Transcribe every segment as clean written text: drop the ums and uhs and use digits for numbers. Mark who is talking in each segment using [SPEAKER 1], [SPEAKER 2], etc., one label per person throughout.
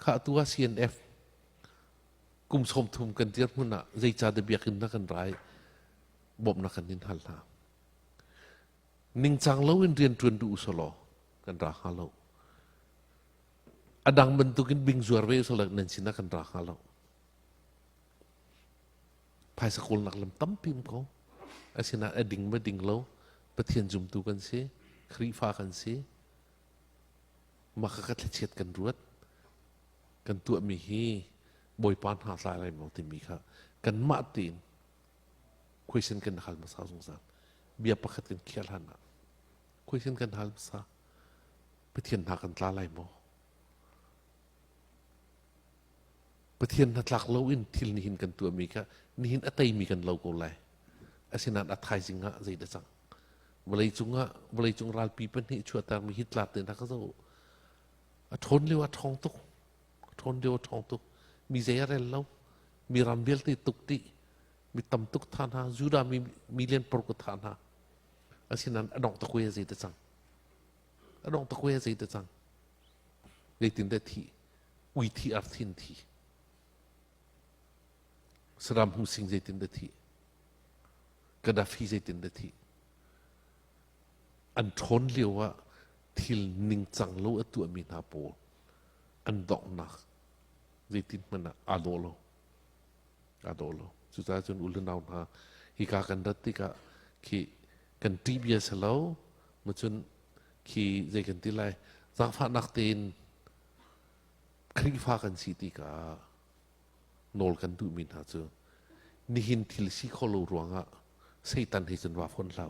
[SPEAKER 1] ข้าตัว CNF กุมสมทุมกันเดียร์มุนอะใจจ่าเดียกินนักกันไรบ่มนักกันนินหัลนานิ่งจังเล่าอินเรียนจวนดูอุสโลกันราฮาโลอดังbentukin tukin bing zuar we usul nan sina kan ra halo pai sekol nak lem tampim ko asina ading meding lo petien jum tu kan si khrifa kan si maka kat lecet kan ruat kan tu mi hi boy pan ha sa lai mo ti mi kha kan ma tin question kan hal masa sung san bia pakat kan khial hana question kan hal masa petien ha kan tla lai moประเทศนัดหลักเราอินทิลนิหินกันตัวมีค่ะนิหินอัตย์มีกันเราโกเลยอาศินัดอัตย์สิงห์ใจเดือดจังเวลาจุงรัลปีเป็นหิชัวตามีฮิตลาดเดินทักเขาทนเรียกว่าทองตุกทนเรียกว่าทองตุกมีใจอะไรเรามีรำเบลติตุกติมีตำตุกทานหาจูดามีเลียนปรกทานหาอาศินัดอดองตะกุยใจเดือดจังอดองตะกุยใจเดือดจังเลยตินได้ทีวิธีอาร์ทินทีสรามหุสิงใจตินเดทีกระดาฟีใจตินเดทีอันทนเรียกว่าทิลนิงจังโลตัวมีนาโปอันดอกนักใจตินมันอาโดโลสุดท้ายจนอุลนาวนาฮิกากันดัตติกะขีกันตีเบียสลาวมาจนขีใจกันตีไลจากฟ้านักเตนครีฟ้ากันสีติกาโนลกันดูมินหาเจอนี่หินทิลซีโคโลรวงอะเซตันให้จนว่าฝนเรา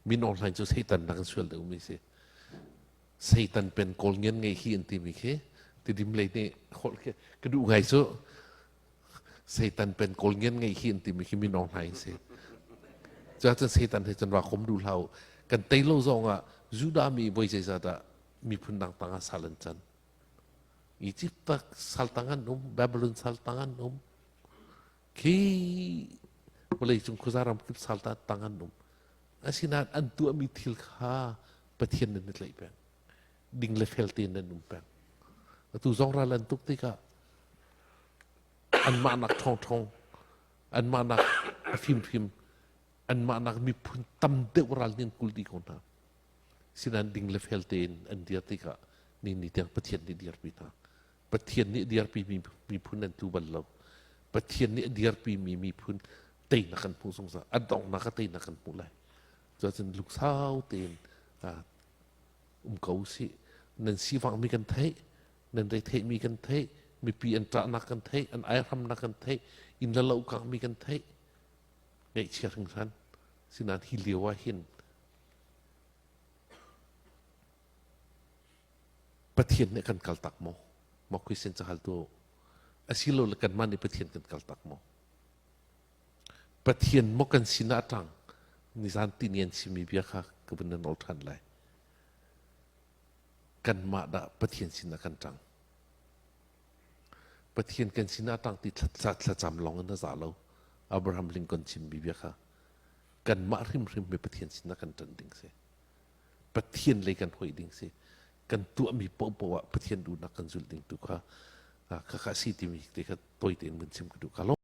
[SPEAKER 1] มินออนไลน์จะเซตันนักช่วยเดี๋ยวมีสิเซตันเป็นโกลเงินไงฮีนตีมีแค่ติดิมเลยเนี่ยคนแค่กระดูกไงซะเซตันเป็นโกลเงินไงฮีนตีมีแค่มินออนไลน์สิจะเซตันให้จนว่าคมดูเรากันเตโลซองอะจูดามีบริษัทมีพื้นดังต่างสาลันจันอียิปต์สัลตังันบาบิโลนสัลตังันคีmulaiจงคุซารำคลิปสัลตังันอาศินัดอันตัวมีทิลข้าประเทศนั้นเลยเป็นดิ่งเลเฟลตีนนั้นเป็นตัวจงราลันตุกติกะอันมานักทองอันมานักฟิมอันมานักมีพุนตำเดวรัลนินกุลดีคนนะสินันดิ่งเลเฟลตีนอันเดียติกะนี่เดียงประเทศนี้เดียร์ปีนะประเทศนี้เดียร์ปีมีพุนนันตูบัลเราประเทศนี้เดียร์ปีมีพุนเตยนักันผู้สงสารอันดองนักเตยนักันผู้ไรจะเป็นลูกสาวเตยเขาสินั่นสีฟังมีกันเทยนั่นได้เทมีกันเทยมีปีอันตระนักกันเทยอันไอรำนักกันเทยอินละเลากังมีกันเทยไอเชื่อถึงฉันสินันฮิเลียวว่าเห็นประเทศนี้กันกัลตักโมคุยเซนจะฮัลโตอาศิโลละกันมันในประเทศกันกัลตักโมประเทศมกันสินาตังนิสันติเนียนสิมีเบียค่ะก็เป็นนอลทันเลยกันมาดะประเทศสินากันจังประเทศกันสินาตังที่สัจำลองนั่นจะเราอับราฮัมลิงคอนสิมีเบียค่ะกันมาริมมีประเทศสินากันจังดิ่งเสประเทศเลยกันหอยดิ่งเสกันตัวมีปะว่าประเทศดูนักกันจุดดิ่งตุกค่ะข้าสิที่มีเด็กตัวเองมันซิมกระดูก